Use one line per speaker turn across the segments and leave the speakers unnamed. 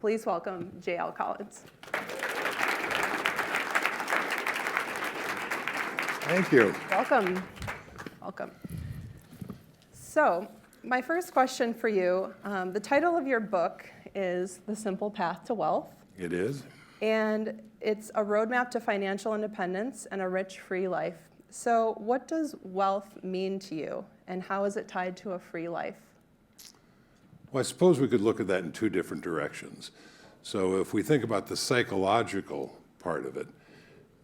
Please welcome J.L. Collins.
Thank you.
Welcome. Welcome. So, my first question for you, the title of your book is The Simple Path to Wealth.
It is.
And it's a roadmap to financial independence and a rich, free life. So what does wealth mean to you, and how is it tied to a free life?
Well, I suppose we could look at that in two different directions. So if we think about the psychological part of it,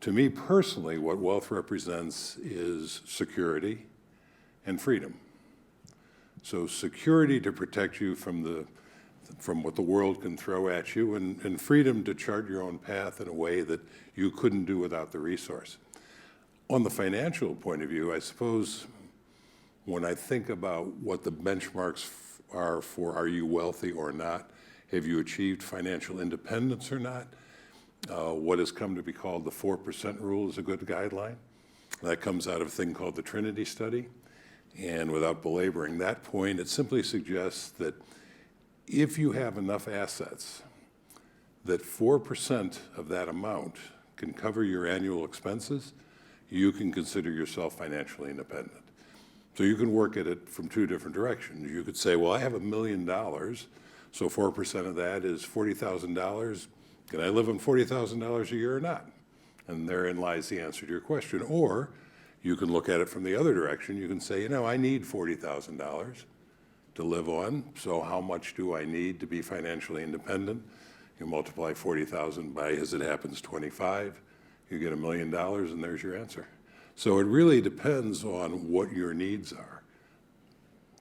to me personally, what wealth represents is security and freedom. So security to protect you from what the world can throw at you, and freedom to chart your own path in a way that you couldn't do without the resource. On the financial point of view, I suppose when I think about what the benchmarks are for are you wealthy or not, have you achieved financial independence or not, what has come to be called the 4% rule is a good guideline. That comes out of a thing called the Trinity study. And without belaboring that point, it simply suggests that if you have enough assets that 4% of that amount can cover your annual expenses, you can consider yourself financially independent. So you can work at it from two different directions. You could say, well, I have $1 million, so 4% of that is $40,000. Can I live on $40,000 a year or not? And therein lies the answer to your question. Or you can look at it from the other direction. You can say, I need $40,000 to live on, so how much do I need to be financially independent? You multiply 40,000 by, as it happens, 25, you get $1 million, and there's your answer. So it really depends on what your needs are.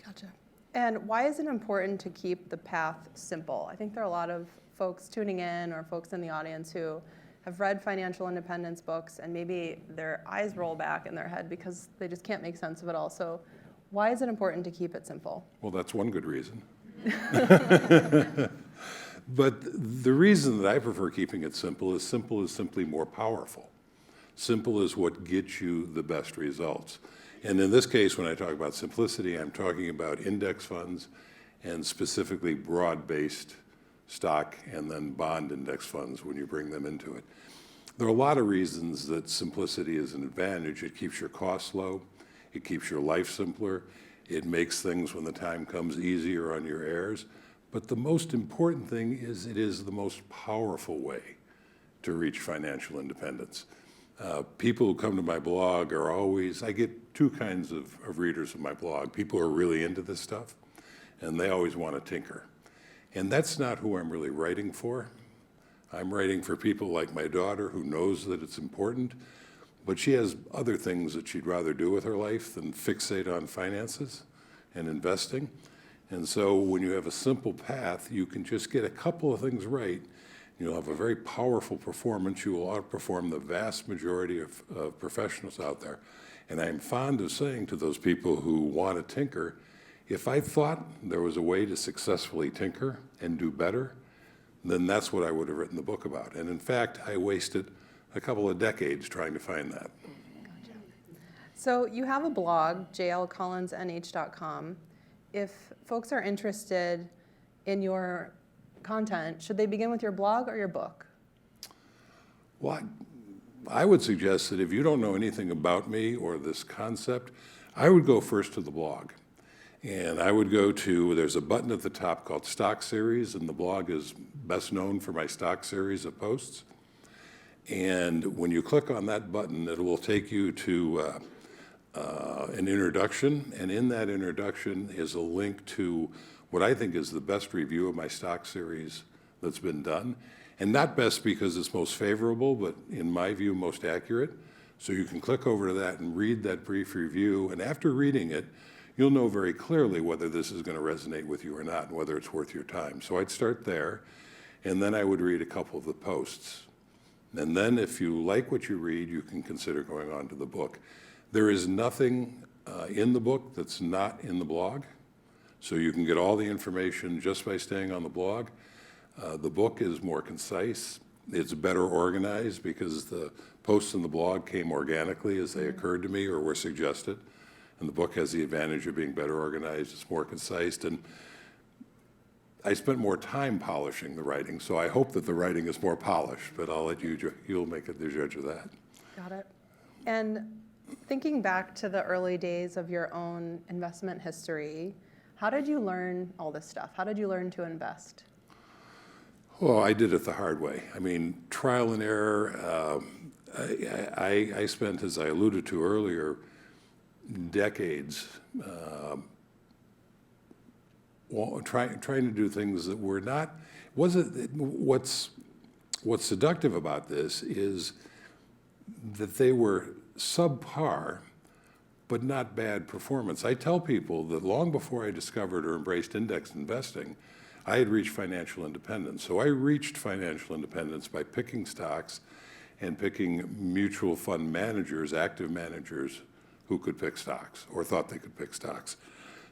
Gotcha. And why is it important to keep the path simple? I think there are a lot of folks tuning in or folks in the audience who have read financial independence books, and maybe their eyes roll back in their head because they just can't make sense of it all. So why is it important to keep it simple?
Well, that's one good reason. But the reason that I prefer keeping it simple is simply more powerful. Simple is what gets you the best results. And in this case, when I talk about simplicity, I'm talking about index funds and specifically broad-based stock and then bond index funds when you bring them into it. There are a lot of reasons that simplicity is an advantage. It keeps your costs low. It keeps your life simpler. It makes things, when the time comes, easier on your heirs. But the most important thing is it is the most powerful way to reach financial independence. People who come to my blog are always, I get two kinds of readers of my blog. People who are really into this stuff, and they always want to tinker. And that's not who I'm really writing for. I'm writing for people like my daughter who knows that it's important, but she has other things that she'd rather do with her life than fixate on finances and investing. And so when you have a simple path, you can just get a couple of things right. You'll have a very powerful performance. You will outperform the vast majority of professionals out there. And I'm fond of saying to those people who want to tinker, if I thought there was a way to successfully tinker and do better, then that's what I would have written the book about. And in fact, I wasted a couple of decades trying to find that.
Gotcha. So you have a blog, jlcollinsnh.com. If folks are interested in your content, should they begin with your blog or your book?
Well, I would suggest that if you don't know anything about me or this concept, I would go first to the blog. And I would go to, there's a button at the top called Stock Series, and the blog is best known for my stock series of posts. And when you click on that button, it will take you to an introduction, and in that introduction is a link to what I think is the best review of my stock series that's been done. And not best because it's most favorable, but in my view, most accurate. So you can click over to that and read that brief review, and after reading it, you'll know very clearly whether this is going to resonate with you or not, and whether it's worth your time. So I'd start there, and then I would read a couple of the posts. And then if you like what you read, you can consider going on to the book. There is nothing in the book that's not in the blog, so you can get all the information just by staying on the blog. The book is more concise. It's better organized because the posts in the blog came organically as they occurred to me or were suggested. And the book has the advantage of being better organized. It's more concise. And I spent more time polishing the writing, so I hope that the writing is more polished, but I'll let you'll make it the judge of that.
Got it. And thinking back to the early days of your own investment history, how did you learn all this stuff? How did you learn to invest?
Well, I did it the hard way. I mean, trial and error. I spent, as I alluded to earlier, decades trying to do things that were not. What's seductive about this is that they were subpar, but not bad performance. I tell people that long before I discovered or embraced index investing, I had reached financial independence. So I reached financial independence by picking stocks and picking mutual fund managers, active managers who could pick stocks or thought they could pick stocks.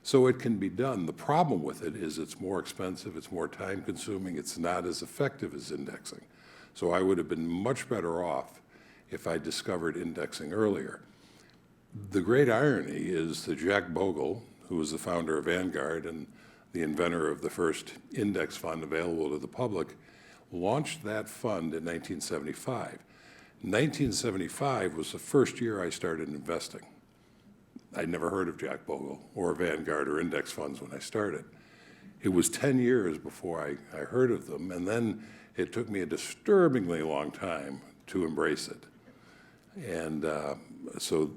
So it can be done. The problem with it is it's more expensive, it's more time consuming, it's not as effective as indexing. So I would have been much better off if I discovered indexing earlier. The great irony is that Jack Bogle, who was the founder of Vanguard and the inventor of the first index fund available to the public, launched that fund in 1975. 1975 was the first year I started investing. I'd never heard of Jack Bogle or Vanguard or index funds when I started. It was 10 years before I heard of them, and then it took me a disturbingly long time to embrace it. And so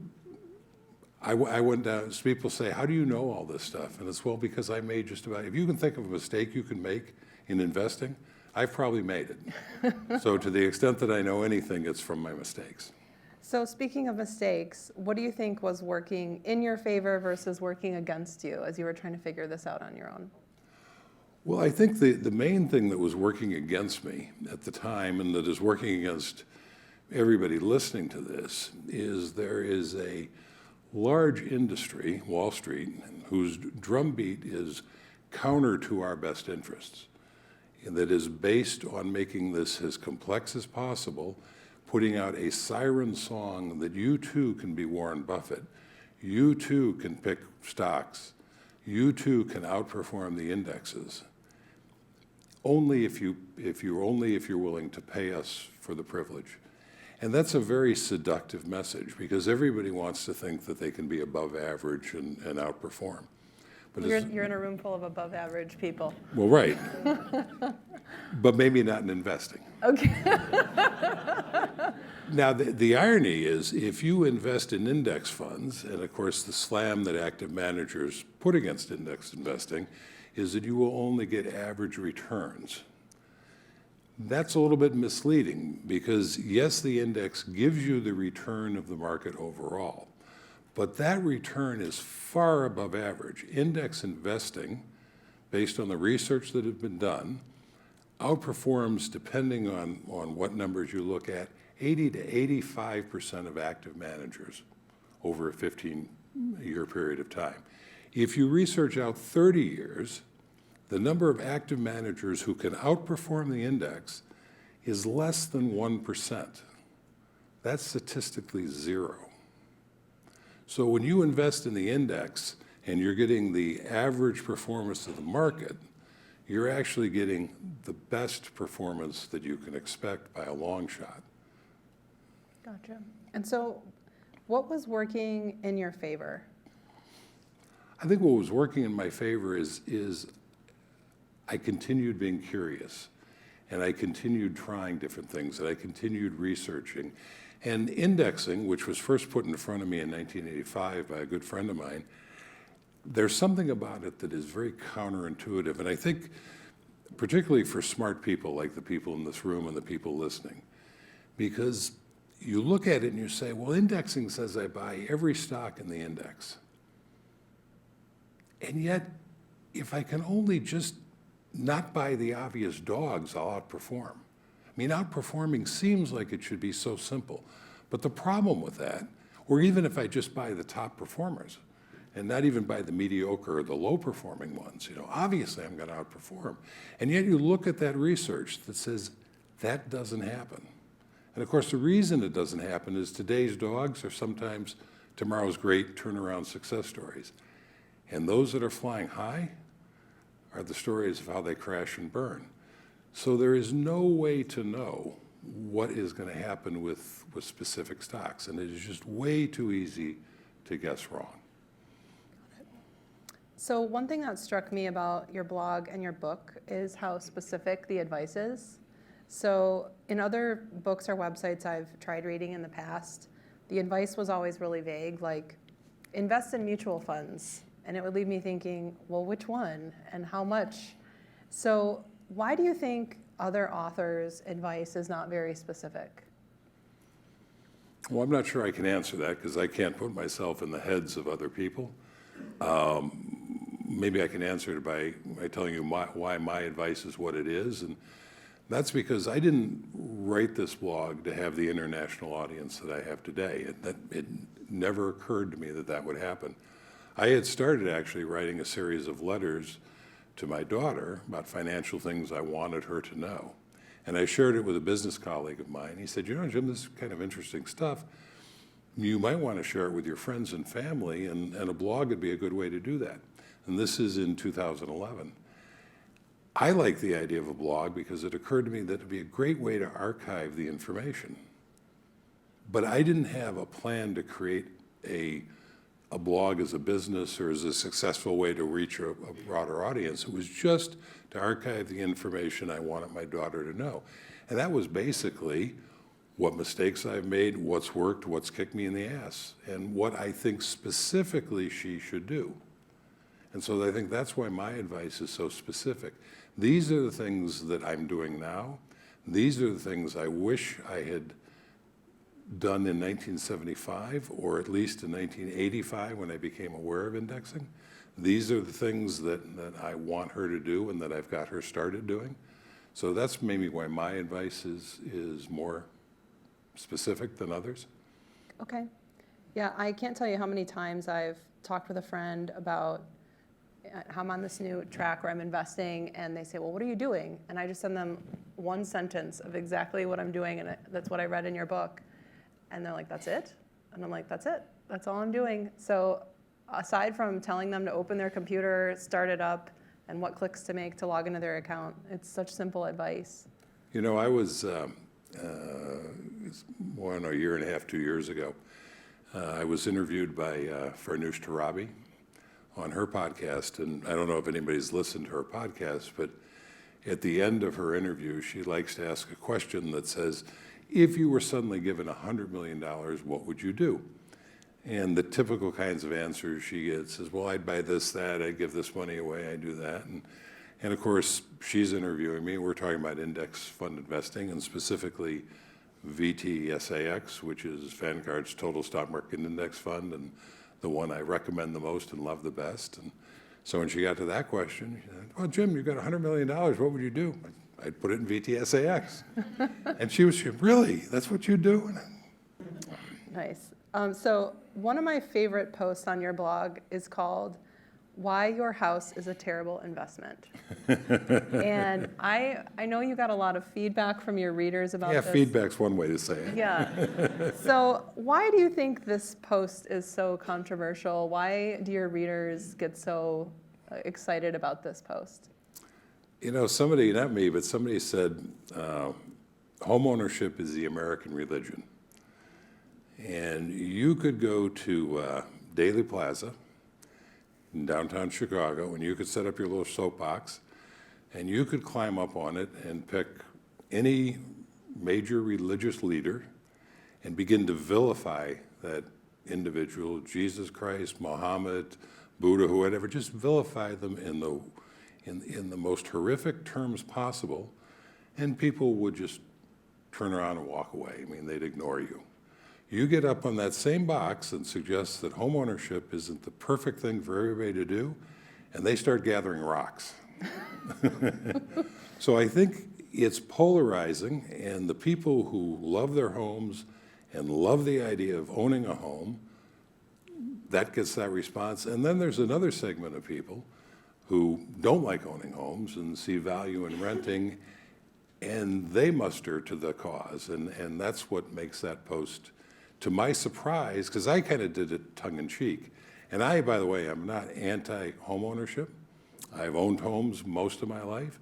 I went down, so people say, how do you know all this stuff? And it's, well, because I made just about, if you can think of a mistake you can make in investing, I've probably made it. So to the extent that I know anything, it's from my mistakes.
So speaking of mistakes, what do you think was working in your favor versus working against you as you were trying to figure this out on your own?
Well, I think the main thing that was working against me at the time, and that is working against everybody listening to this, is there is a large industry, Wall Street, whose drumbeat is counter to our best interests, and that is based on making this as complex as possible, putting out a siren song that you too can be Warren Buffett, you too can pick stocks, you too can outperform the indexes. Only if you're willing to pay us for the privilege. And that's a very seductive message because everybody wants to think that they can be above average and outperform. But
you're in a room full of above average people.
Well, right. But maybe not in investing.
Okay.
Now, the irony is if you invest in index funds, and of course the slam that active managers put against index investing is that you will only get average returns. That's a little bit misleading because, yes, the index gives you the return of the market overall, but that return is far above average. Index investing, based on the research that has been done, outperforms, depending on what numbers you look at, 80 to 85% of active managers over a 15-year period of time. If you research out 30 years, the number of active managers who can outperform the index is less than 1%. That's statistically zero. So when you invest in the index and you're getting the average performance of the market, you're actually getting the best performance that you can expect by a long shot.
Gotcha. And so what was working in your favor?
I think what was working in my favor is I continued being curious, and I continued trying different things, and I continued researching. And indexing, which was first put in front of me in 1985 by a good friend of mine, there's something about it that is very counterintuitive, and I think particularly for smart people like the people in this room and the people listening, because you look at it and you say, well, indexing says I buy every stock in the index. And yet, if I can only just not buy the obvious dogs, I'll outperform. I mean, outperforming seems like it should be so simple. But the problem with that, or even if I just buy the top performers, and not even buy the mediocre or the low-performing ones, obviously I'm going to outperform. And yet you look at that research that says that doesn't happen. And of course, the reason it doesn't happen is today's dogs are sometimes tomorrow's great turnaround success stories. And those that are flying high are the stories of how they crash and burn. So there is no way to know what is going to happen with specific stocks, and it is just way too easy to guess wrong.
So one thing that struck me about your blog and your book is how specific the advice is. So in other books or websites I've tried reading in the past, the advice was always really vague, like invest in mutual funds. And it would leave me thinking, well, which one and how much? So why do you think other authors' advice is not very specific?
Well, I'm not sure I can answer that because I can't put myself in the heads of other people. Maybe I can answer it by telling you why my advice is what it is. And that's because I didn't write this blog to have the international audience that I have today. It never occurred to me that that would happen. I had started actually writing a series of letters to my daughter about financial things I wanted her to know. And I shared it with a business colleague of mine. He said, you know, Jim, this is kind of interesting stuff. You might want to share it with your friends and family, and a blog would be a good way to do that. And this is in 2011. I like the idea of a blog because it occurred to me that it would be a great way to archive the information. But I didn't have a plan to create a blog as a business or as a successful way to reach a broader audience. It was just to archive the information I wanted my daughter to know. And that was basically what mistakes I've made, what's worked, what's kicked me in the ass, and what I think specifically she should do. And so I think that's why my advice is so specific. These are the things that I'm doing now. These are the things I wish I had done in 1975, or at least in 1985 when I became aware of indexing. These are the things that I want her to do and that I've got her started doing. So that's maybe why my advice is more specific than others.
Okay. Yeah, I can't tell you how many times I've talked with a friend about how I'm on this new track where I'm investing, and they say, well, what are you doing? And I just send them one sentence of exactly what I'm doing, and that's what I read in your book. And they're like, that's it? And I'm like, that's it. That's all I'm doing. So aside from telling them to open their computer, start it up, and what clicks to make to log into their account, it's such simple advice.
You know, I was, a year and a half, 2 years ago, I was interviewed by Farnoosh Torabi on her podcast, and I don't know if anybody's listened to her podcast, but at the end of her interview, she likes to ask a question that says, if you were suddenly given $100 million, what would you do? And the typical kinds of answers she gets is, well, I'd buy this, that, I'd give this money away, I'd do that. And of course, she's interviewing me. We're talking about index fund investing, and specifically VTSAX, which is Vanguard's Total Stock Market Index Fund, and the one I recommend the most and love the best. And so when she got to that question, she said, well, Jim, you've got $100 million, what would you do? I'd put it in VTSAX. And she was, really, that's what you do?
Nice. So one of my favorite posts on your blog is called Why Your House is a Terrible Investment. And I know you got a lot of feedback from your readers about this.
Yeah, feedback's one way to say it.
Yeah. So why do you think this post is so controversial? Why do your readers get so excited about this post?
You know, somebody, not me, but somebody said, homeownership is the American religion. And you could go to Daley Plaza in downtown Chicago, and you could set up your little soapbox, and you could climb up on it and pick any major religious leader and begin to vilify that individual, Jesus Christ, Muhammad, Buddha, whoever, just vilify them in the most horrific terms possible, and people would just turn around and walk away. I mean, they'd ignore you. You get up on that same box and suggest that homeownership isn't the perfect thing for everybody to do, and they start gathering rocks. So I think it's polarizing, and the people who love their homes and love the idea of owning a home, that gets that response. And then there's another segment of people who don't like owning homes and see value in renting, and they muster to the cause. And that's what makes that post, to my surprise, because I kind of did it tongue-in-cheek. And I, by the way, I'm not anti-homeownership. I've owned homes most of my life.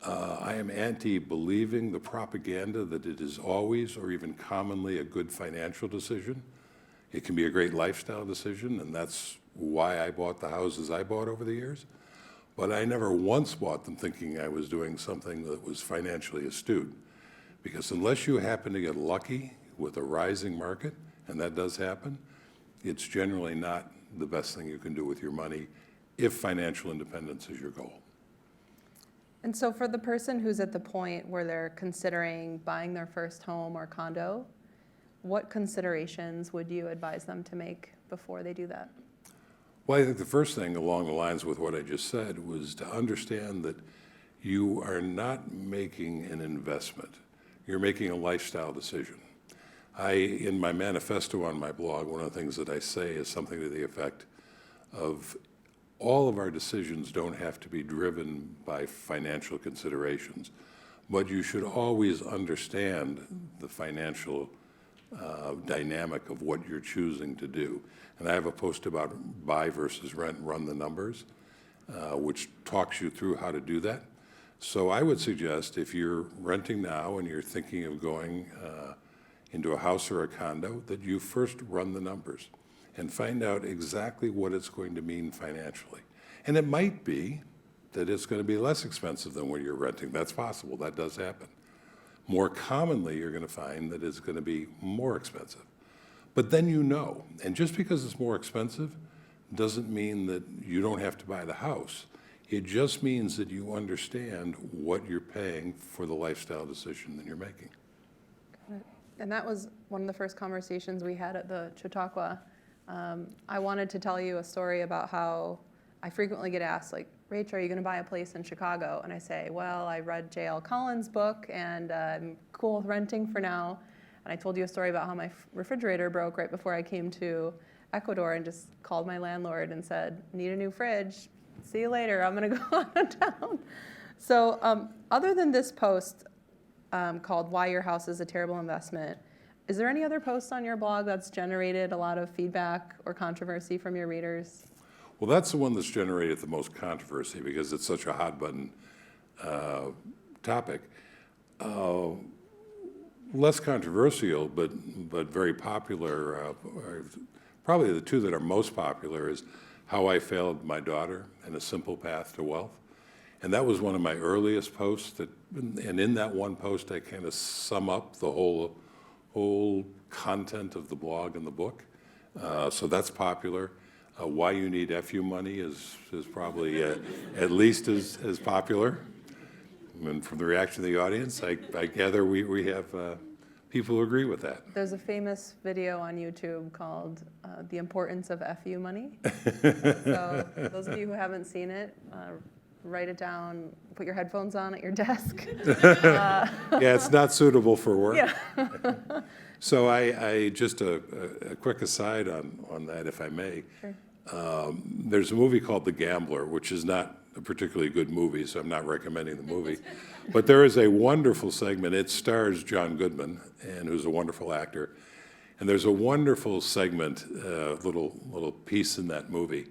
I am anti-believing the propaganda that it is always or even commonly a good financial decision. It can be a great lifestyle decision, and that's why I bought the houses I bought over the years. But I never once bought them thinking I was doing something that was financially astute. Because unless you happen to get lucky with a rising market, and that does happen, it's generally not the best thing you can do with your money if financial independence is your goal.
And so for the person who's at the point where they're considering buying their first home or condo, what considerations would you advise them to make before they do that?
Well, I think the first thing along the lines with what I just said was to understand that you are not making an investment. You're making a lifestyle decision. In my manifesto on my blog, one of the things that I say is something to the effect of all of our decisions don't have to be driven by financial considerations, but you should always understand the financial dynamic of what you're choosing to do. And I have a post about buy versus rent, run the numbers, which talks you through how to do that. So I would suggest if you're renting now and you're thinking of going into a house or a condo, that you first run the numbers and find out exactly what it's going to mean financially. And it might be that it's going to be less expensive than when you're renting. That's possible. That does happen. More commonly, you're going to find that it's going to be more expensive. But then you know. And just because it's more expensive doesn't mean that you don't have to buy the house. It just means that you understand what you're paying for the lifestyle decision that you're making.
Got it. And that was one of the first conversations we had at the Chautauqua. I wanted to tell you a story about how I frequently get asked, like, Rach, are you going to buy a place in Chicago? And I say, well, I read J.L. Collins' book, and I'm cool with renting for now. And I told you a story about how my refrigerator broke right before I came to Ecuador, and just called my landlord and said, need a new fridge. See you later. I'm going to go out of town. So other than this post called Why Your House is a Terrible Investment, is there any other posts on your blog that's generated a lot of feedback or controversy from your readers?
Well, that's the one that's generated the most controversy because it's such a hot button topic. Less controversial, but very popular. Probably the two that are most popular is How I Failed My Daughter and A Simple Path to Wealth. And that was one of my earliest posts. And in that one post, I kind of sum up the whole content of the blog and the book. So that's popular. Why You Need FU Money is probably at least as popular. And from the reaction of the audience, I gather we have people who agree with that.
There's a famous video on YouTube called The Importance of FU Money. So those of you who haven't seen it, write it down, put your headphones on at your desk.
Yeah, it's not suitable for work.
Yeah.
So I just a quick aside on that, if I may.
Sure.
There's a movie called The Gambler, which is not a particularly good movie, so I'm not recommending the movie. But there is a wonderful segment. It stars John Goodman, and who's a wonderful actor. And there's a wonderful segment, little piece in that movie,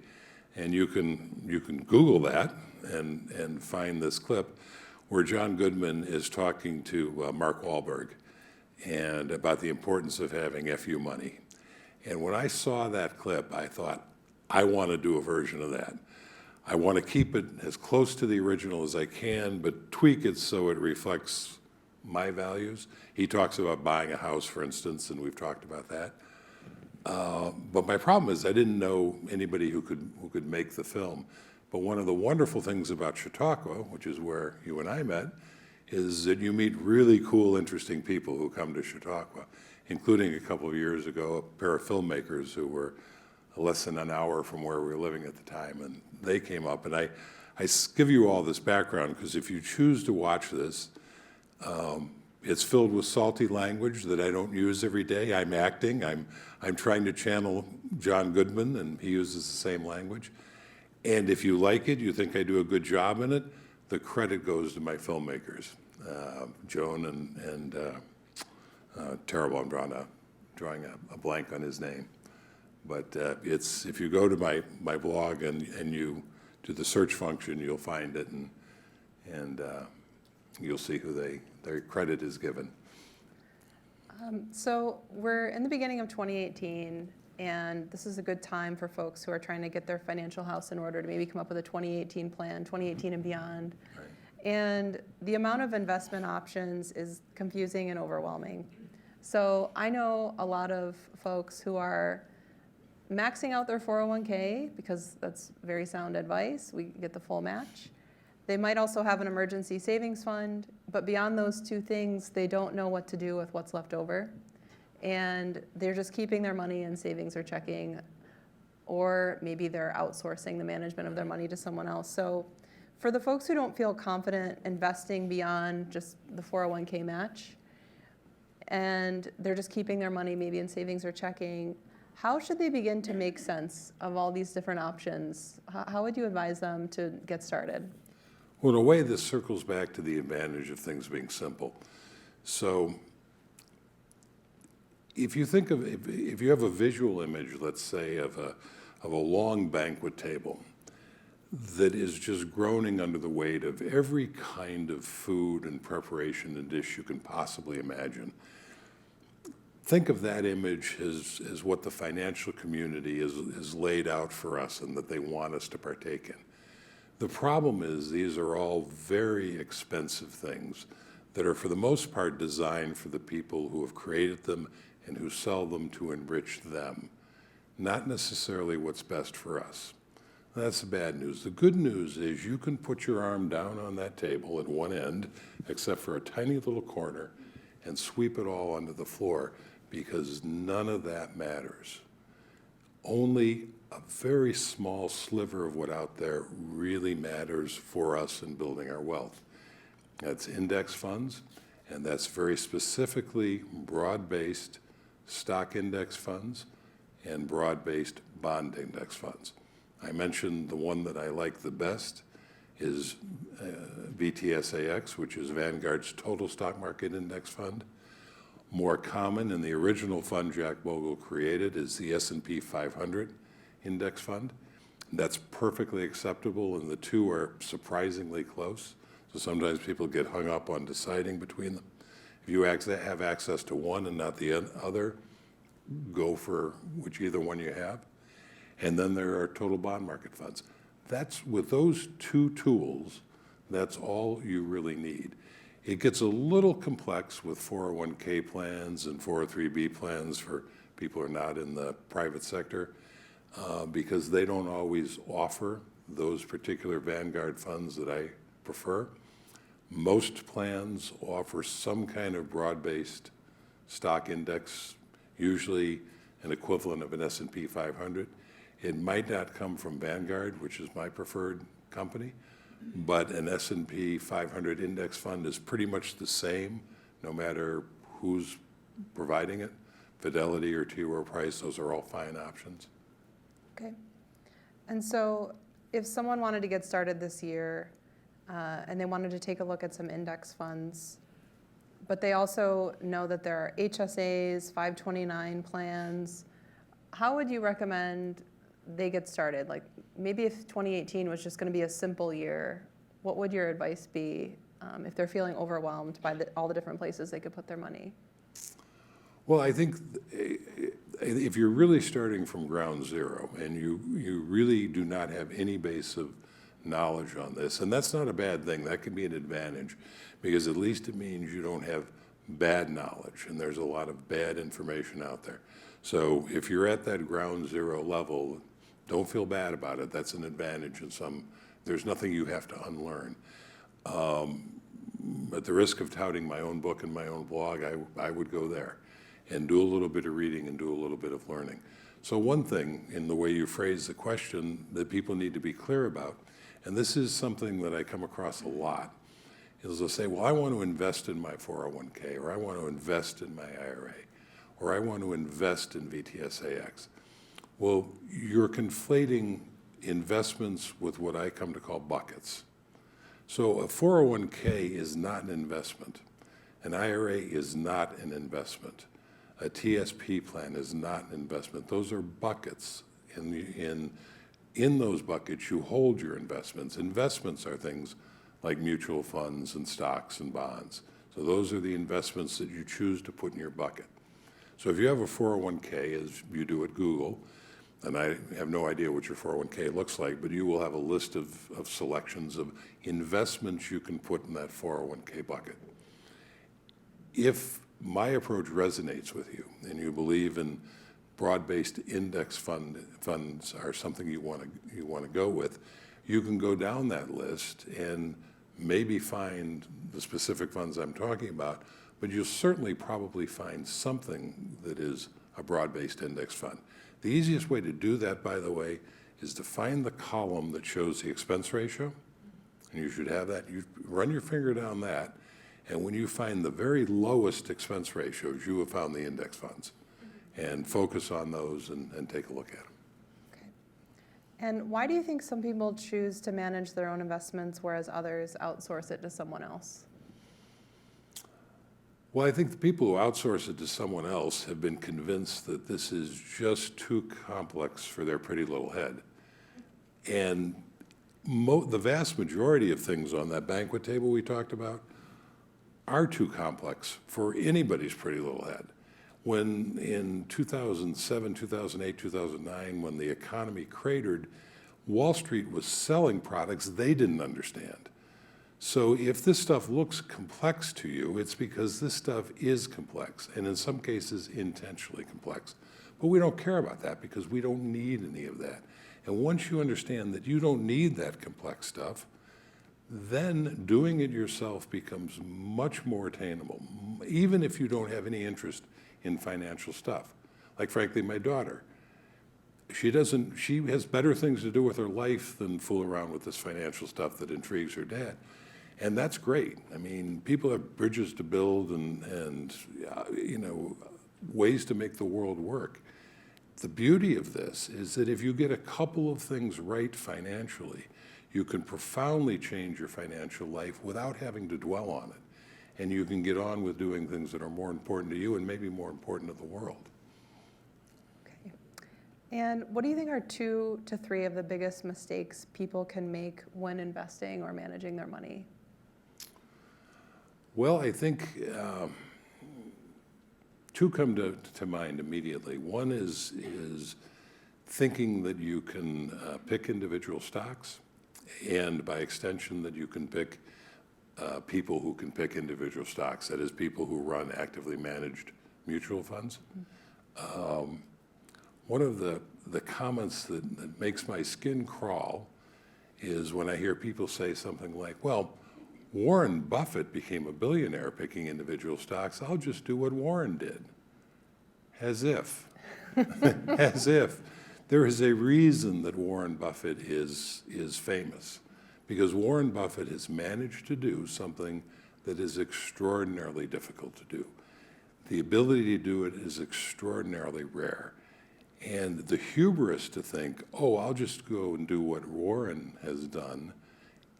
and you can Google that and find this clip where John Goodman is talking to Mark Wahlberg and about the importance of having FU money. And when I saw that clip, I thought, I want to do a version of that. I want to keep it as close to the original as I can, but tweak it so it reflects my values. He talks about buying a house, for instance, and we've talked about that. But my problem is I didn't know anybody who could make the film. But one of the wonderful things about Chautauqua, which is where you and I met, is that you meet really cool, interesting people who come to Chautauqua, including a couple of years ago, a pair of filmmakers who were less than an hour from where we were living at the time, and they came up. And I give you all this background because if you choose to watch this, it's filled with salty language that I don't use every day. I'm acting. I'm trying to channel John Goodman, and he uses the same language. And if you like it, you think I do a good job in it, the credit goes to my filmmakers, Joan and terrible, I'm drawing a blank on his name. But if you go to my blog and you do the search function, you'll find it, and you'll see who their credit is given.
So we're in the beginning of 2018, and this is a good time for folks who are trying to get their financial house in order to maybe come up with a 2018 plan, 2018 and beyond.
Right.
And the amount of investment options is confusing and overwhelming. So I know a lot of folks who are maxing out their 401k because that's very sound advice. We get the full match. They might also have an emergency savings fund, but beyond those two things, they don't know what to do with what's left over. And they're just keeping their money in savings or checking, or maybe they're outsourcing the management of their money to someone else. So for the folks who don't feel confident investing beyond just the 401k match, and they're just keeping their money maybe in savings or checking, how should they begin to make sense of all these different options? How would you advise them to get started?
Well, in a way, this circles back to the advantage of things being simple. So if you think of, if you have a visual image, let's say, of a long banquet table that is just groaning under the weight of every kind of food and preparation and dish you can possibly imagine, think of that image as what the financial community is laid out for us and that they want us to partake in. The problem is these are all very expensive things that are for the most part designed for the people who have created them and who sell them to enrich them, not necessarily what's best for us. That's the bad news. The good news is you can put your arm down on that table at one end, except for a tiny little corner, and sweep it all onto the floor, because none of that matters. Only a very small sliver of what out there really matters for us in building our wealth. That's index funds, and that's very specifically broad-based stock index funds and broad-based bond index funds. I mentioned the one that I like the best is VTSAX, which is Vanguard's total stock market index fund. More common in the original fund Jack Bogle created is the S&P 500 index fund. That's perfectly acceptable, and the two are surprisingly close. So sometimes people get hung up on deciding between them. If you have access to one and not the other, go for either one you have. And then there are total bond market funds. That's, with those two tools, that's all you really need. It gets a little complex with 401k plans and 403b plans for people who are not in the private sector because they don't always offer those particular Vanguard funds that I prefer. Most plans offer some kind of broad-based stock index, usually an equivalent of an S&P 500. It might not come from Vanguard, which is my preferred company, but an S&P 500 index fund is pretty much the same, no matter who's providing it. Fidelity or T. Rowe Price, those are all fine options.
Okay. And so if someone wanted to get started this year and they wanted to take a look at some index funds, but they also know that there are HSAs, 529 plans, how would you recommend they get started? Like maybe if 2018 was just going to be a simple year, what would your advice be if they're feeling overwhelmed by all the different places they could put their money?
Well, I think if you're really starting from ground zero and you really do not have any base of knowledge on this, and that's not a bad thing, that can be an advantage because at least it means you don't have bad knowledge and there's a lot of bad information out there. So if you're at that ground zero level, don't feel bad about it. That's an advantage and there's nothing you have to unlearn. At the risk of touting my own book and my own blog, I would go there and do a little bit of reading and do a little bit of learning. So one thing in the way you phrase the question that people need to be clear about, and this is something that I come across a lot, is they'll say, well, I want to invest in my 401k, or I want to invest in my IRA, or I want to invest in VTSAX. Well, you're conflating investments with what I come to call buckets. So a 401k is not an investment. An IRA is not an investment. A TSP plan is not an investment. Those are buckets in in those buckets, you hold your investments. Investments are things like mutual funds and stocks and bonds. So those are the investments that you choose to put in your bucket. So if you have a 401k, as you do at Google, and I have no idea what your 401k looks like, but you will have a list of selections of investments you can put in that 401k bucket. If my approach resonates with you and you believe in broad-based index funds are something you want to go with, you can go down that list and maybe find the specific funds I'm talking about, but you'll certainly probably find something that is a broad-based index fund. The easiest way to do that, by the way, is to find the column that shows the expense ratio, and you should have that. You run your finger down that, and when you find the very lowest expense ratios, you have found the index funds. And focus on those and take a look at them.
Okay. And why do you think some people choose to manage their own investments, whereas others outsource it to someone else?
Well, I think the people who outsource it to someone else have been convinced that this is just too complex for their pretty little head. And the vast majority of things on that banquet table we talked about are too complex for anybody's pretty little head. When in 2007, 2008, 2009, when the economy cratered, Wall Street was selling products they didn't understand. So if this stuff looks complex to you, it's because this stuff is complex, and in some cases intentionally complex. But we don't care about that because we don't need any of that. And once you understand that you don't need that complex stuff, then doing it yourself becomes much more attainable, even if you don't have any interest in financial stuff. Like, frankly, my daughter, she has better things to do with her life than fool around with this financial stuff that intrigues her dad. And that's great. I mean, people have bridges to build and ways to make the world work. The beauty of this is that if you get a couple of things right financially, you can profoundly change your financial life without having to dwell on it. And you can get on with doing things that are more important to you and maybe more important to the world.
Okay. And what do you think are 2 to 3 of the biggest mistakes people can make when investing or managing their money?
Well, I think 2 come to mind immediately. One is thinking that you can pick individual stocks, and by extension that you can pick people who can pick individual stocks, that is, people who run actively managed mutual funds. One of the comments that makes my skin crawl is when I hear people say something like, well, Warren Buffett became a billionaire picking individual stocks. I'll just do what Warren did. As if. As if. There is a reason that Warren Buffett is famous, because Warren Buffett has managed to do something that is extraordinarily difficult to do. The ability to do it is extraordinarily rare. And the hubris to think, oh, I'll just go and do what Warren has done,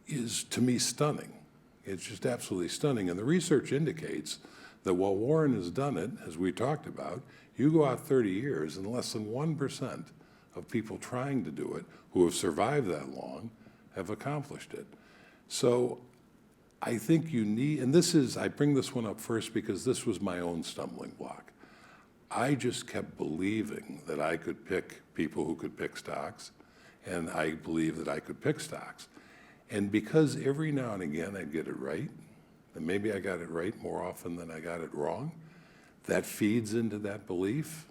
is, to me, stunning. It's just absolutely stunning. And the research indicates that while Warren has done it, as we talked about, you go out 30 years and less than 1% of people trying to do it who have survived that long have accomplished it. So I think you need, and I bring this one up first because this was my own stumbling block. I just kept believing that I could pick people who could pick stocks, and I believed that I could pick stocks. And because every now and again I'd get it right, and maybe I got it right more often than I got it wrong, that feeds into that belief,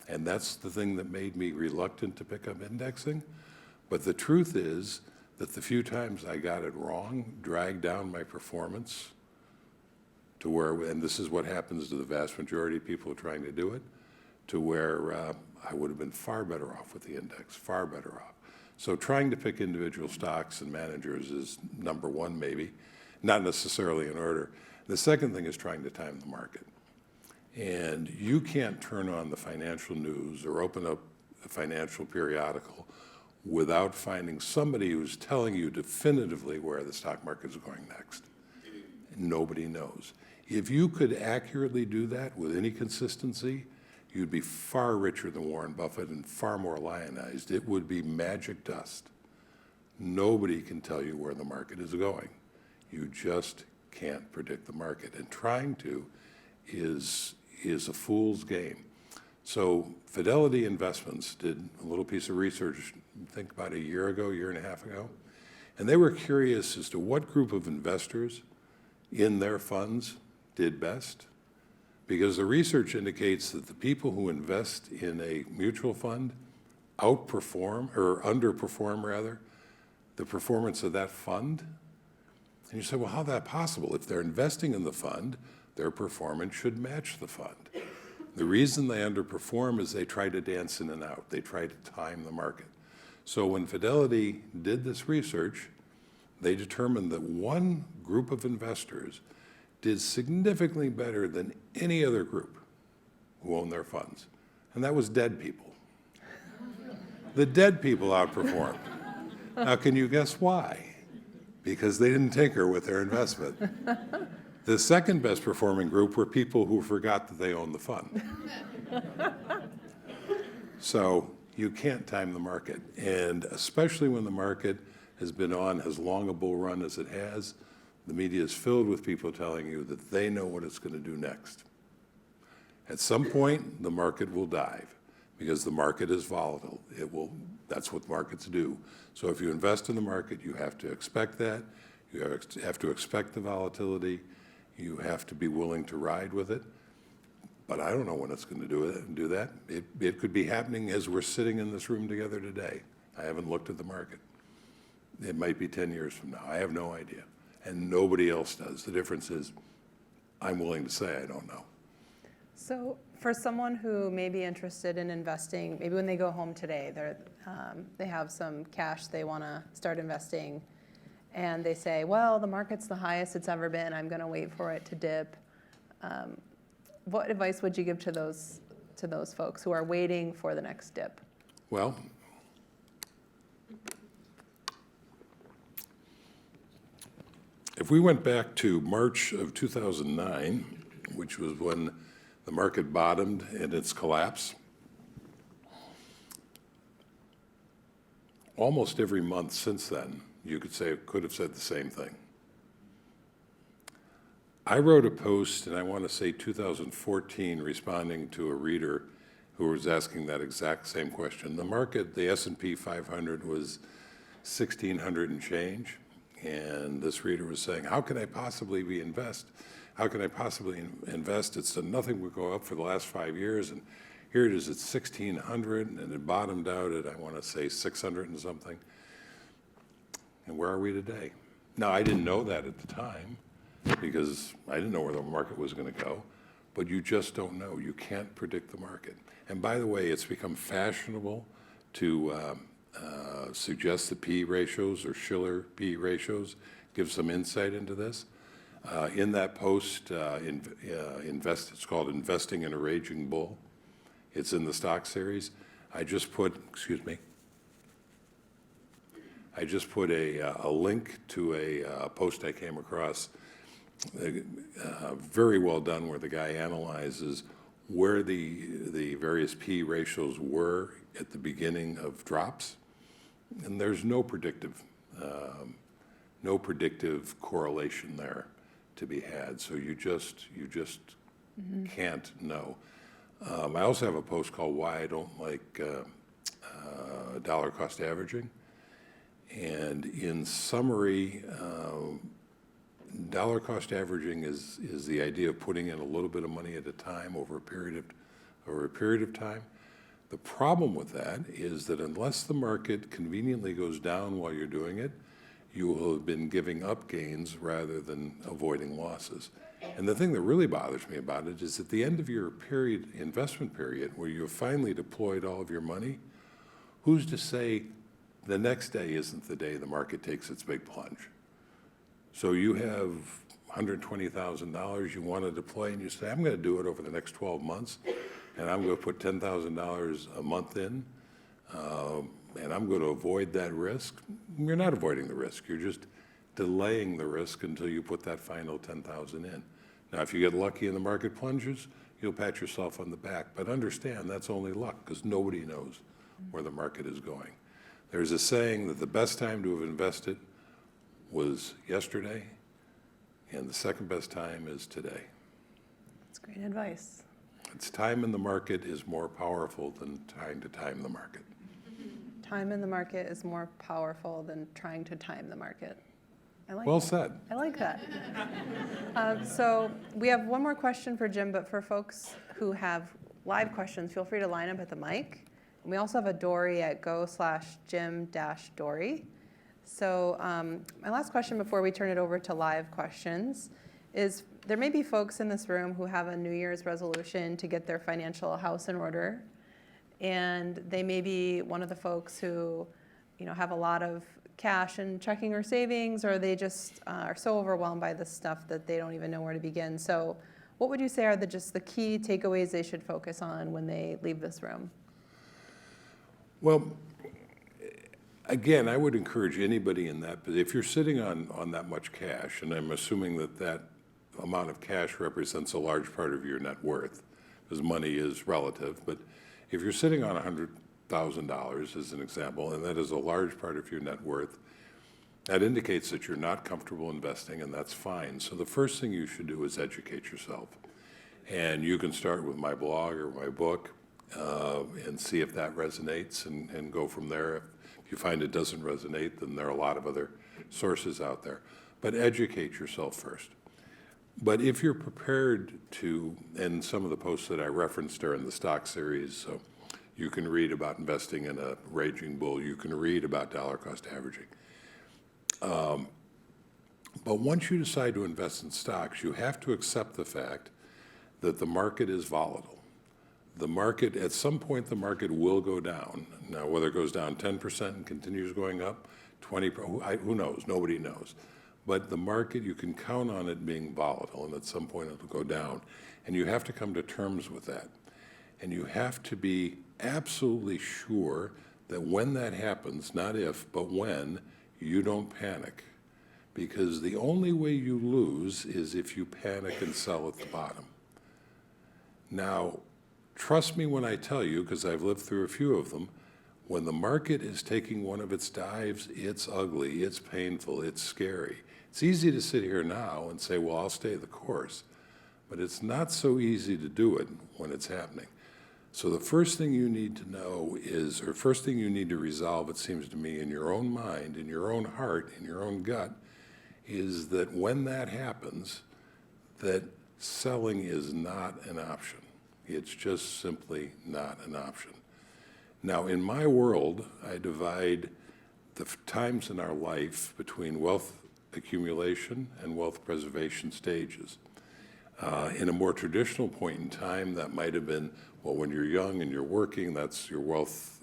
and that's the thing that made me reluctant to pick up indexing. But the truth is that the few times I got it wrong dragged down my performance to where, and this is what happens to the vast majority of people trying to do it, to where I would have been far better off with the index, far better off. So trying to pick individual stocks and managers is number one, maybe, not necessarily in order. The second thing is trying to time the market. And you can't turn on the financial news or open up a financial periodical without finding somebody who's telling you definitively where the stock market is going next. Nobody knows. If you could accurately do that with any consistency, you'd be far richer than Warren Buffett and far more lionized. It would be magic dust. Nobody can tell you where the market is going. You just can't predict the market. And trying to is a fool's game. So Fidelity Investments did a little piece of research, I think about a year and a half ago, and they were curious as to what group of investors in their funds did best, because the research indicates that the people who invest in a mutual fund outperform, or underperform rather, the performance of that fund. And you say, well, how's that possible? If they're investing in the fund, their performance should match the fund. The reason they underperform is they try to dance in and out. They try to time the market. So when Fidelity did this research, they determined that one group of investors did significantly better than any other group who owned their funds, and that was dead people. The dead people outperformed. Now, can you guess why? Because they didn't tinker with their investment. The second best performing group were people who forgot that they owned the fund. So you can't time the market, and especially when the market has been on as long a bull run as it has, the media is filled with people telling you that they know what it's going to do next. At some point, the market will dive because the market is volatile. That's what markets do. So if you invest in the market, you have to expect that. You have to expect the volatility. You have to be willing to ride with it. But I don't know when it's going to do that. It could be happening as we're sitting in this room together today. I haven't looked at the market. It might be 10 years from now. I have no idea. And nobody else does. The difference is I'm willing to say I don't know.
So for someone who may be interested in investing, maybe when they go home today, they have some cash they want to start investing, and they say, well, the market's the highest it's ever been. I'm going to wait for it to dip. What advice would you give to those folks who are waiting for the next dip?
Well, if we went back to March of 2009, which was when the market bottomed and its collapse, almost every month since then, you could have said the same thing. I wrote a post, and I want to say 2014, responding to a reader who was asking that exact same question. The market, the S&P 500 was 1,600 and change. And this reader was saying, how can I possibly invest? How can I possibly invest? It's done nothing but go up for the last 5 years, and here it is at 1,600, and it bottomed out at, I want to say, 600 and something. And where are we today? Now, I didn't know that at the time because I didn't know where the market was going to go, but you just don't know. You can't predict the market. And by the way, it's become fashionable to suggest the P ratios or Shiller P ratios, give some insight into this. In that post, it's called Investing in a Raging Bull. It's in the stock series. I just put a link to a post I came across, very well done, where the guy analyzes where the various P ratios were at the beginning of drops. And there's no predictive correlation there to be had. So you just can't know. I also have a post called "Why I Don't Like Dollar Cost Averaging," and in summary, dollar cost averaging is the idea of putting in a little bit of money at a time over a period of time. The problem with that is that unless the market conveniently goes down while you're doing it, you will have been giving up gains rather than avoiding losses. And the thing that really bothers me about it is at the end of your investment period, where you have finally deployed all of your money, who's to say the next day isn't the day the market takes its big plunge? So you have $120,000 you want to deploy, and you say, I'm going to do it over the next 12 months. And I'm going to put $10,000 a month in, and I'm going to avoid that risk. You're not avoiding the risk. You're just delaying the risk until you put that final $10,000 in. Now, if you get lucky and the market plunges, you'll pat yourself on the back. But understand that's only luck, because nobody knows where the market is going. There's a saying that the best time to have invested was yesterday, and the second best time is today.
That's great advice.
It's time in the market is more powerful than trying to time the market.
Time in the market is more powerful than trying to time the market. I like
Well
that.
said.
I like that. So we have one more question for Jim, but for folks who have live questions, feel free to line up at the mic. And we also have a Dory at go/Jim-Dory. So my last question before we turn it over to live questions is, there may be folks in this room who have a New Year's resolution to get their financial house in order. And they may be one of the folks who, have a lot of cash in checking or savings, or they just are so overwhelmed by this stuff that they don't even know where to begin. So what would you say are just the key takeaways they should focus on when they leave this room?
Well, again, I would encourage anybody in that, but if you're sitting on that much cash, and I'm assuming that amount of cash represents a large part of your net worth, because money is relative, but if you're sitting on $100,000 as an example, and that is a large part of your net worth, that indicates that you're not comfortable investing, and that's fine. So the first thing you should do is educate yourself. And you can start with my blog or my book and see if that resonates, and go from there. If you find it doesn't resonate, then there are a lot of other sources out there. But educate yourself first. But if you're prepared to, and some of the posts that I referenced are in the stock series, so you can read about investing in a raging bull, you can read about dollar cost averaging. But once you decide to invest in stocks, you have to accept the fact that the market is volatile. The market, at some point, the market will go down. Now, whether it goes down 10% and continues going up, 20%, who knows? Nobody knows. But the market, you can count on it being volatile, and at some point it'll go down. And you have to come to terms with that. And you have to be absolutely sure that when that happens, not if, but when, you don't panic. Because the only way you lose is if you panic and sell at the bottom. Now, trust me when I tell you, because I've lived through a few of them, when the market is taking one of its dives, it's ugly, it's painful, it's scary. It's easy to sit here now and say, well, I'll stay the course. But it's not so easy to do it when it's happening. So the first thing you need to know is, or first thing you need to resolve, it seems to me, in your own mind, in your own heart, in your own gut, is that when that happens, that selling is not an option. It's just simply not an option. Now, in my world, I divide the times in our life between wealth accumulation and wealth preservation stages. In a more traditional point in time, that might have been, well, when you're young and you're working, that's your wealth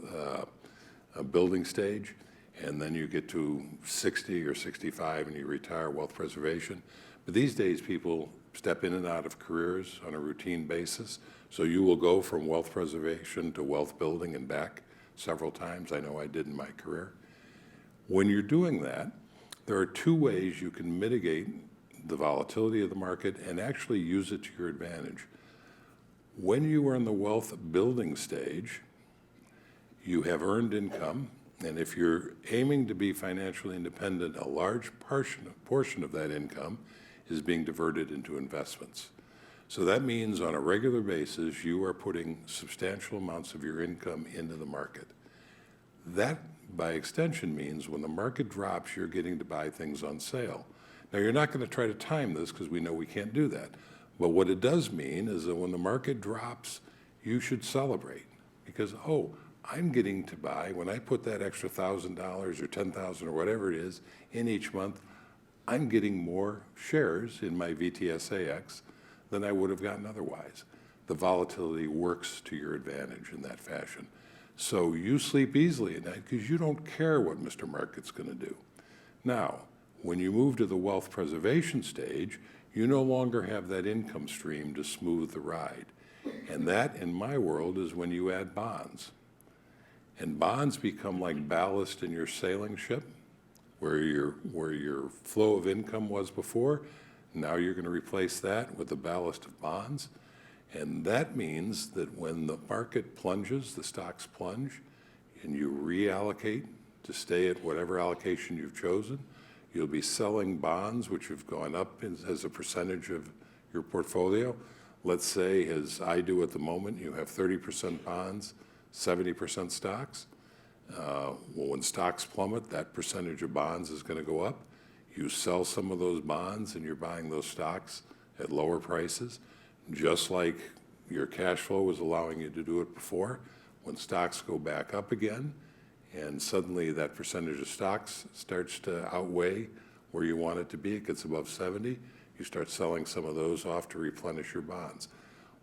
building stage. And then you get to 60 or 65 and you retire, wealth preservation. But these days, people step in and out of careers on a routine basis. So you will go from wealth preservation to wealth building and back several times. I know I did in my career. When you're doing that, there are two ways you can mitigate the volatility of the market and actually use it to your advantage. When you are in the wealth building stage, you have earned income, and if you're aiming to be financially independent, a large portion of that income is being diverted into investments. So that means on a regular basis, you are putting substantial amounts of your income into the market. That, by extension, means when the market drops, you're getting to buy things on sale. Now, you're not going to try to time this because we know we can't do that. But what it does mean is that when the market drops, you should celebrate because, oh, I'm getting to buy, when I put that extra $1,000 or $10,000 or whatever it is in each month, I'm getting more shares in my VTSAX than I would have gotten otherwise. The volatility works to your advantage in that fashion. So you sleep easily at night because you don't care what Mr. Market's going to do. Now, when you move to the wealth preservation stage, you no longer have that income stream to smooth the ride. And that, in my world, is when you add bonds. And bonds become like ballast in your sailing ship, where your flow of income was before. Now you're going to replace that with the ballast of bonds. And that means that when the market plunges, the stocks plunge, and you reallocate to stay at whatever allocation you've chosen, you'll be selling bonds which have gone up as a percentage of your portfolio. Let's say, as I do at the moment, you have 30% bonds, 70% stocks. Well, when stocks plummet, that percentage of bonds is going to go up. You sell some of those bonds and you're buying those stocks at lower prices, just like your cash flow was allowing you to do it before. When stocks go back up again, and suddenly that percentage of stocks starts to outweigh where you want it to be, it gets above 70, you start selling some of those off to replenish your bonds.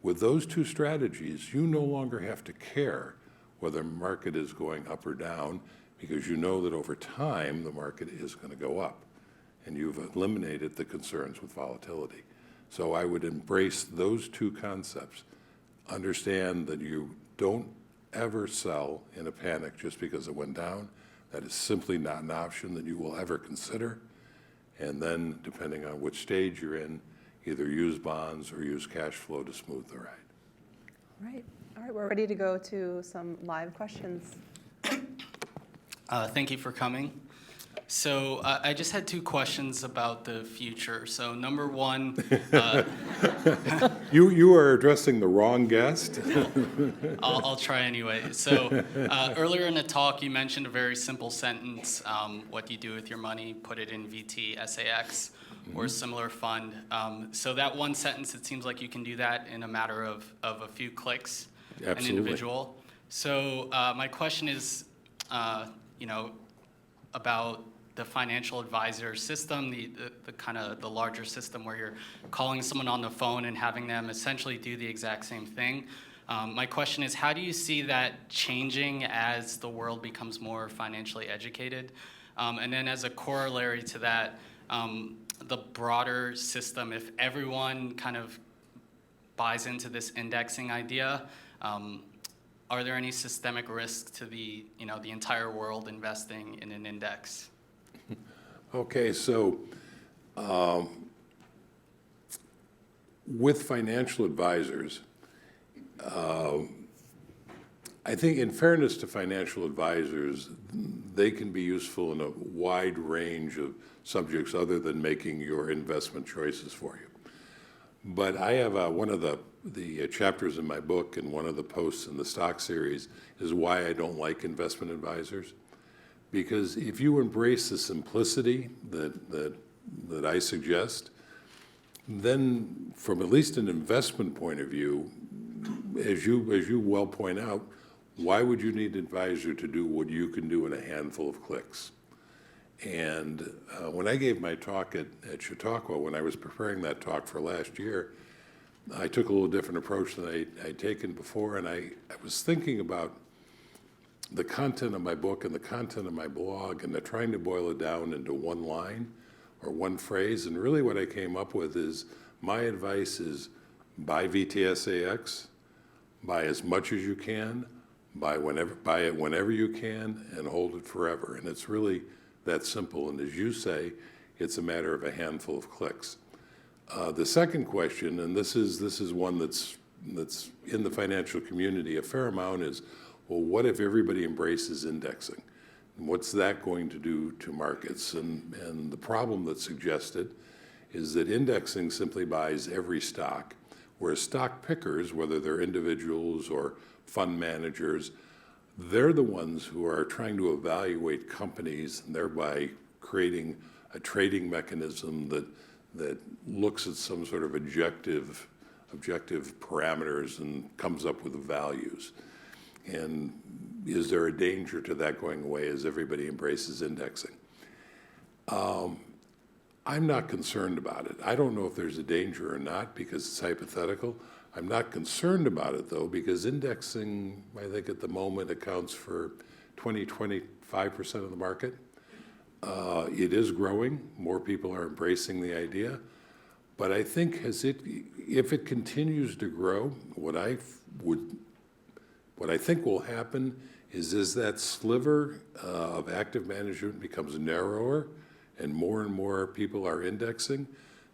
With those two strategies, you no longer have to care whether the market is going up or down, because you know that over time the market is going to go up, and you've eliminated the concerns with volatility. So I would embrace those two concepts. Understand that you don't ever sell in a panic just because it went down. That is simply not an option that you will ever consider. And then, depending on which stage you're in, either use bonds or use cash flow to smooth the ride.
All right, we're ready to go to some live questions.
Thank you for coming. So I just had two questions about the future. So number one,
You are addressing the wrong guest.
I'll try anyway. So earlier in the talk, you mentioned a very simple sentence: what do you do with your money? Put it in VT, SAX, or a similar fund. So that one sentence, it seems like you can do that in a matter of a few clicks,
Absolutely.
an individual. So my question is, about the financial advisor system, the kind of the larger system where you're calling someone on the phone and having them essentially do the exact same thing. My question is, how do you see that changing as the world becomes more financially educated? And then as a corollary to that, the broader system, if everyone kind of buys into this indexing idea, are there any systemic risks to the entire world investing in an index?
Okay, so with financial advisors, I think in fairness to financial advisors, they can be useful in a wide range of subjects other than making your investment choices for you. But I have one of the chapters in my book, and one of the posts in the stock series is why I don't like investment advisors. Because if you embrace the simplicity that I suggest, then from at least an investment point of view, as you well point out, why would you need an advisor to do what you can do in a handful of clicks? And when I gave my talk at Chautauqua, when I was preparing that talk for last year, I took a little different approach than I'd taken before, and I was thinking about the content of my book and the content of my blog, and trying to boil it down into one line or one phrase. And really what I came up with is, my advice is buy VTSAX, buy as much as you can, buy it whenever you can, and hold it forever. And it's really that simple. And as you say, it's a matter of a handful of clicks. The second question, and this is one that's in the financial community a fair amount, is, well, what if everybody embraces indexing? And what's that going to do to markets? And the problem that's suggested is that indexing simply buys every stock, whereas stock pickers, whether they're individuals or fund managers, they're the ones who are trying to evaluate companies and thereby creating a trading mechanism that looks at some sort of objective parameters and comes up with the values. And is there a danger to that going away as everybody embraces indexing? I'm not concerned about it. I don't know if there's a danger or not because it's hypothetical. I'm not concerned about it, though, because indexing, I think at the moment, accounts for 25% of the market. It is growing. More people are embracing the idea. But I think if it continues to grow, what I think will happen is that sliver of active management becomes narrower and more people are indexing,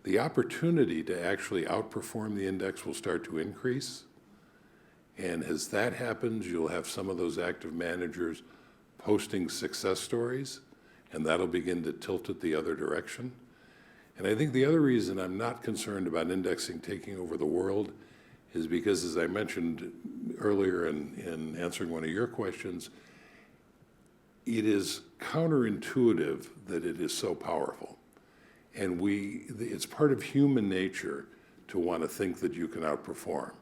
the opportunity to actually outperform the index will start to increase. And as that happens, you'll have some of those active managers posting success stories, and that'll begin to tilt it the other direction. And I think the other reason I'm not concerned about indexing taking over the world is because, as I mentioned earlier in answering one of your questions, it is counterintuitive that it is so powerful. And it's part of human nature to want to think that you can outperform.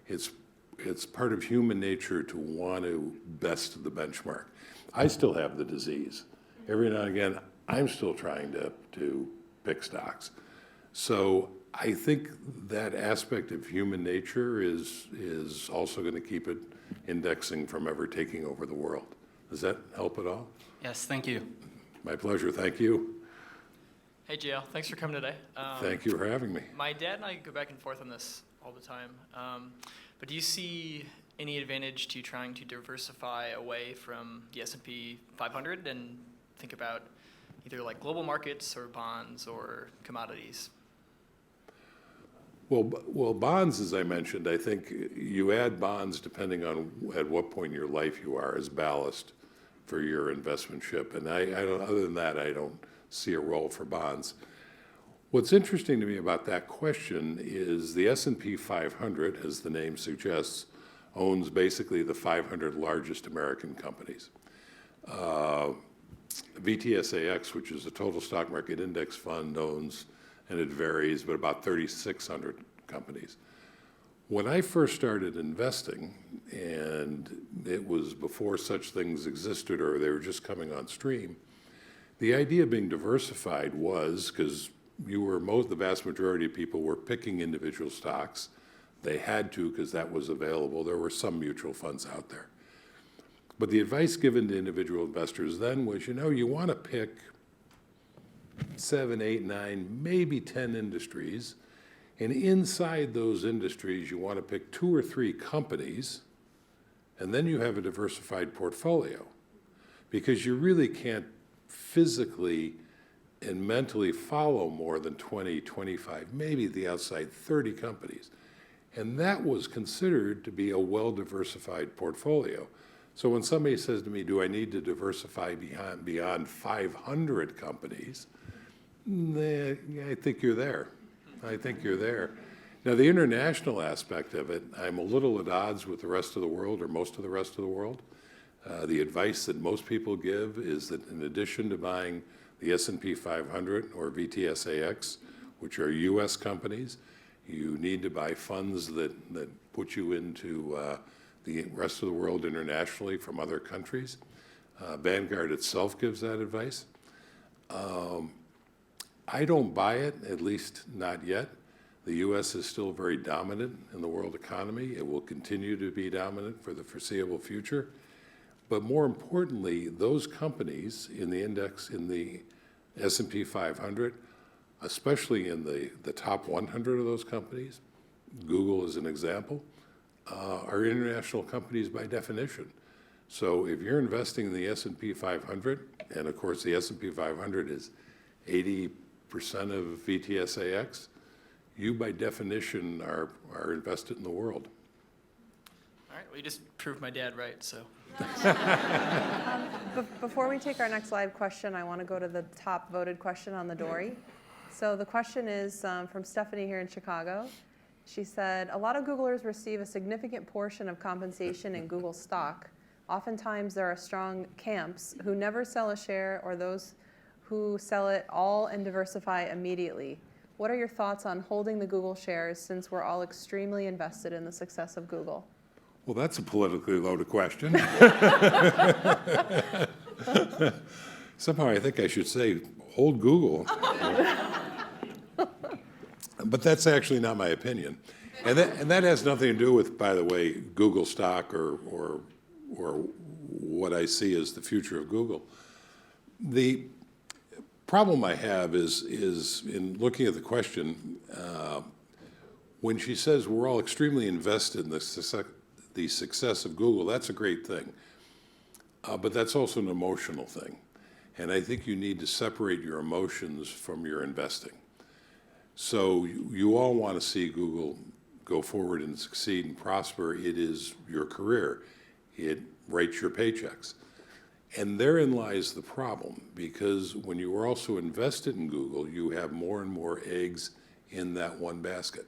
It's part of human nature to want to best the benchmark. I still have the disease. Every now and again, I'm still trying to pick stocks. So I think that aspect of human nature is also going to keep it indexing from ever taking over the world. Does that help at all?
Yes, thank you.
My pleasure. Thank you.
Hey, JL. Thanks for coming today.
Thank you for having me.
My dad and I go back and forth on this all the time. But do you see any advantage to trying to diversify away from the S&P 500 and think about either like global markets or bonds or commodities?
Well, bonds, as I mentioned, I think you add bonds depending on at what point in your life you are as ballast for your investment ship. And I don't, other than that, I don't see a role for bonds. What's interesting to me about that question is the S&P 500, as the name suggests, owns basically the 500 largest American companies. VTSAX, which is a total stock market index fund, owns, and it varies, but about 3,600 companies. When I first started investing, and it was before such things existed or they were just coming on stream, the idea of being diversified was, because the vast majority of people were picking individual stocks. They had to because that was available. There were some mutual funds out there. But the advice given to individual investors then was, you want to pick 7, 8, 9, maybe 10 industries. And inside those industries, you want to pick 2 or 3 companies, and then you have a diversified portfolio. Because you really can't physically and mentally follow more than 20, 25, maybe the outside 30 companies. And that was considered to be a well-diversified portfolio. So when somebody says to me, do I need to diversify beyond 500 companies? I think you're there. I think you're there. Now, the international aspect of it, I'm a little at odds with the rest of the world, or most of the rest of the world. The advice that most people give is that in addition to buying the S&P 500 or VTSAX, which are U.S. companies, you need to buy funds that put you into the rest of the world internationally from other countries. Vanguard itself gives that advice. I don't buy it, at least not yet. The U.S. is still very dominant in the world economy. It will continue to be dominant for the foreseeable future. But more importantly, those companies in the index, in the S&P 500, especially in the top 100 of those companies, Google is an example, are international companies by definition. So if you're investing in the S&P 500, and of course the S&P 500 is 80% of VTSAX, you by definition are invested in the world.
All right, well, you just proved my dad right, so.
Before we take our next live question, I want to go to the top voted question on the Dory. So the question is from Stephanie here in Chicago. She said, a lot of Googlers receive a significant portion of compensation in Google stock. Oftentimes there are strong camps who never sell a share or those who sell it all and diversify immediately. What are your thoughts on holding the Google shares since we're all extremely invested in the success of Google?
Well, that's a politically loaded question. Somehow I think I should say, hold Google. But that's actually not my opinion. And that has nothing to do with, by the way, Google stock or what I see as the future of Google. The problem I have is in looking at the question, when she says we're all extremely invested in the success of Google, that's a great thing. But that's also an emotional thing. And I think you need to separate your emotions from your investing. So you all want to see Google go forward and succeed and prosper. It is your career. It writes your paychecks. And therein lies the problem, because when you are also invested in Google, you have more and more eggs in that one basket.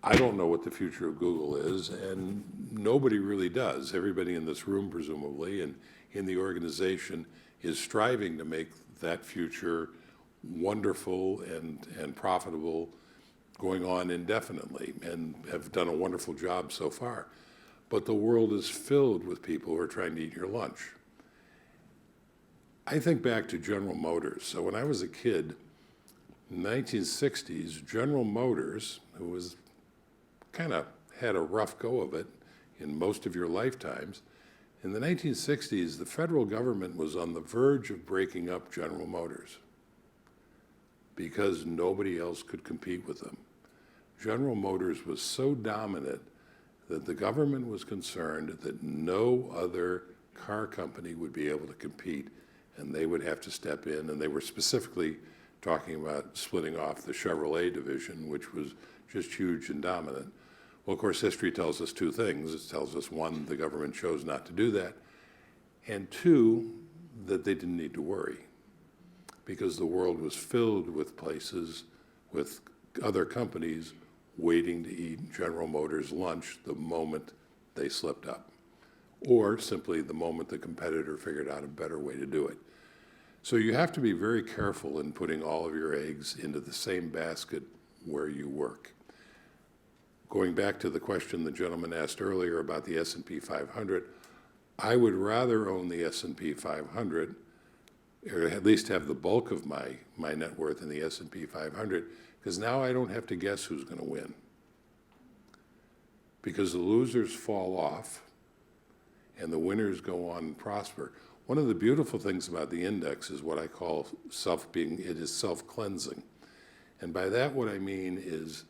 I don't know what the future of Google is, and nobody really does. Everybody in this room, presumably, and in the organization is striving to make that future wonderful and profitable, going on indefinitely, and have done a wonderful job so far. But the world is filled with people who are trying to eat your lunch. I think back to General Motors. So when I was a kid, in the 1960s, General Motors, who was kind of had a rough go of it in most of your lifetimes, in the 1960s, the federal government was on the verge of breaking up General Motors because nobody else could compete with them. General Motors was so dominant that the government was concerned that no other car company would be able to compete, and they would have to step in, and they were specifically talking about splitting off the Chevrolet division, which was just huge and dominant. Well, of course, history tells us two things. It tells us, one, the government chose not to do that, and two, that they didn't need to worry, because the world was filled with places, with other companies waiting to eat General Motors' lunch the moment they slipped up, or simply the moment the competitor figured out a better way to do it. So you have to be very careful in putting all of your eggs into the same basket where you work. Going back to the question the gentleman asked earlier about the S&P 500, I would rather own the S&P 500, or at least have the bulk of my net worth in the S&P 500, because now I don't have to guess who's going to win. Because the losers fall off and the winners go on and prosper. One of the beautiful things about the index is what I call it is self-cleansing. And by that what I mean is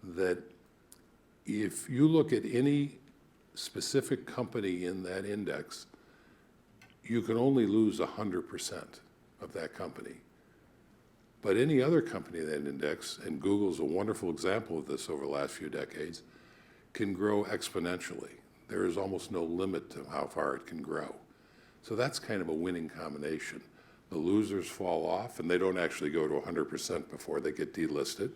that if you look at any specific company in that index, you can only lose 100% of that company. But any other company in that index, and Google's a wonderful example of this over the last few decades, can grow exponentially. There is almost no limit to how far it can grow. So that's kind of a winning combination. The losers fall off, and they don't actually go to 100% before they get delisted,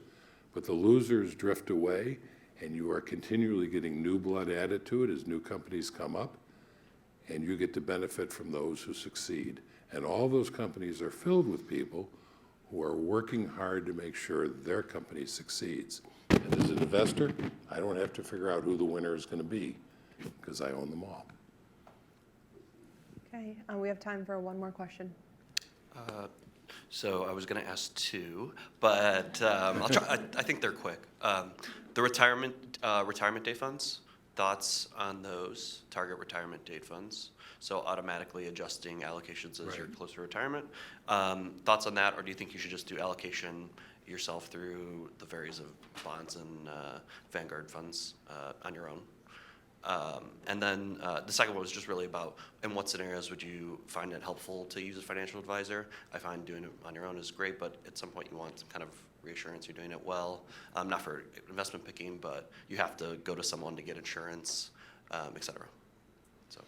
but the losers drift away, and you are continually getting new blood added to it as new companies come up, and you get to benefit from those who succeed. And all those companies are filled with people who are working hard to make sure their company succeeds. And as an investor, I don't have to figure out who the winner is going to be, because I own them all.
Okay, we have time for one more question.
So I was going to ask two, but I'll try. I think they're quick. The retirement date funds. Thoughts on those target retirement date funds? So automatically adjusting allocations as you're closer to retirement. Thoughts on that, or do you think you should just do allocation yourself through the various of bonds and Vanguard funds on your own? And then the second one was just really about, in what scenarios would you find it helpful to use a financial advisor? I find doing it on your own is great, but at some point you want some kind of reassurance you're doing it well. Not for investment picking, but you have to go to someone to get insurance, et cetera. So.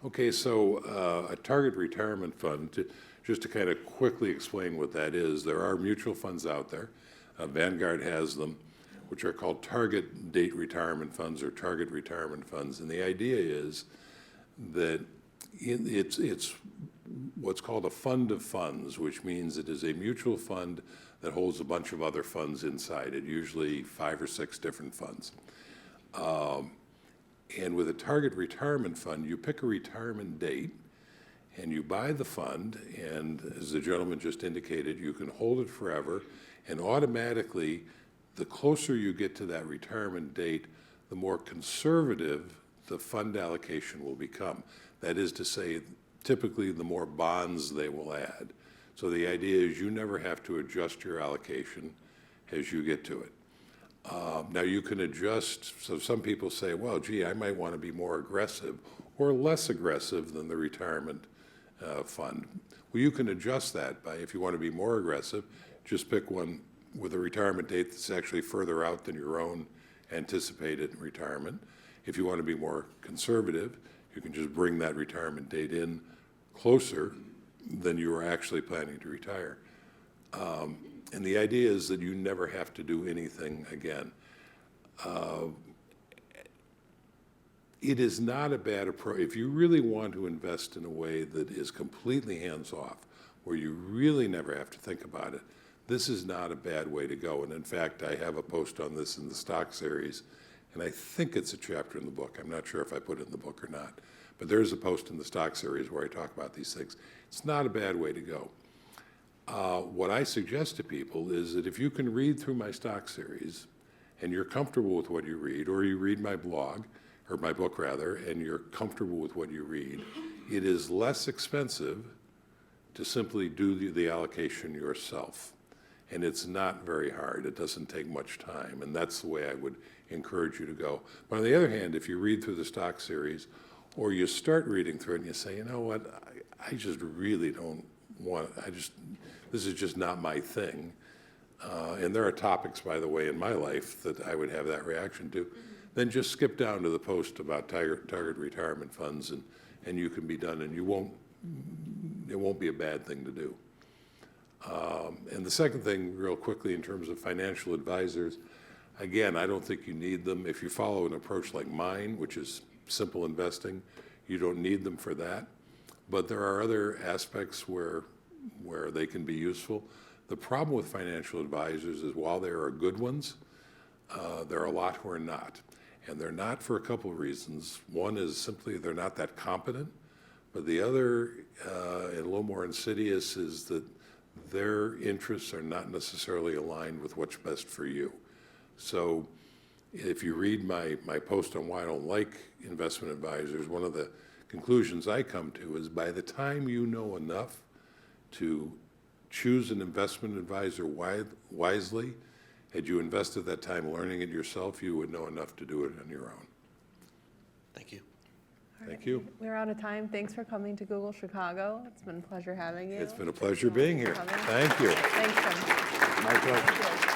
Okay, so a target retirement fund, just to kind of quickly explain what that is, there are mutual funds out there. Vanguard has them, which are called target date retirement funds or target retirement funds. And the idea is that it's what's called a fund of funds, which means it is a mutual fund that holds a bunch of other funds inside it, usually 5 or 6 different funds. And with a target retirement fund, you pick a retirement date and you buy the fund, and as the gentleman just indicated, you can hold it forever, and automatically, the closer you get to that retirement date, the more conservative the fund allocation will become. That is to say, typically the more bonds they will add. So the idea is you never have to adjust your allocation as you get to it. Now you can adjust, so some people say, well, gee, I might want to be more aggressive or less aggressive than the retirement fund. Well, you can adjust that by, if you want to be more aggressive, just pick one with a retirement date that's actually further out than your own anticipated retirement. If you want to be more conservative, you can just bring that retirement date in closer than you were actually planning to retire. And the idea is that you never have to do anything again. It is not a bad approach. If you really want to invest in a way that is completely hands-off, where you really never have to think about it, this is not a bad way to go. And in fact, I have a post on this in the stock series, and I think it's a chapter in the book. I'm not sure if I put it in the book or not. But there's a post in the stock series where I talk about these things. It's not a bad way to go. What I suggest to people is that if you can read through my stock series and you're comfortable with what you read, or you read my blog, or my book rather, and you're comfortable with what you read, it is less expensive to simply do the allocation yourself. And it's not very hard. It doesn't take much time. And that's the way I would encourage you to go. But on the other hand, if you read through the stock series, or you start reading through it and you say, you know what, I just really don't want, this is just not my thing. And there are topics, by the way, in my life that I would have that reaction to. Then just skip down to the post about target retirement funds, and you can be done, and it won't be a bad thing to do. And the second thing, real quickly, in terms of financial advisors, again, I don't think you need them. If you follow an approach like mine, which is simple investing, you don't need them for that. But there are other aspects where they can be useful. The problem with financial advisors is while there are good ones, there are a lot who are not. And they're not for a couple of reasons. One is simply they're not that competent. But the other, and a little more insidious, is that their interests are not necessarily aligned with what's best for you. So if you read my post on why I don't like investment advisors, one of the conclusions I come to is by the time you know enough to choose an investment advisor wisely, had you invested that time learning it yourself, you would know enough to do it on your own.
Thank you.
Thank you.
We're out of time. Thanks for coming to Google Chicago. It's been a pleasure having you.
It's been a pleasure being here.
Coming.
Thank you.
Thanks, Tim.
My pleasure.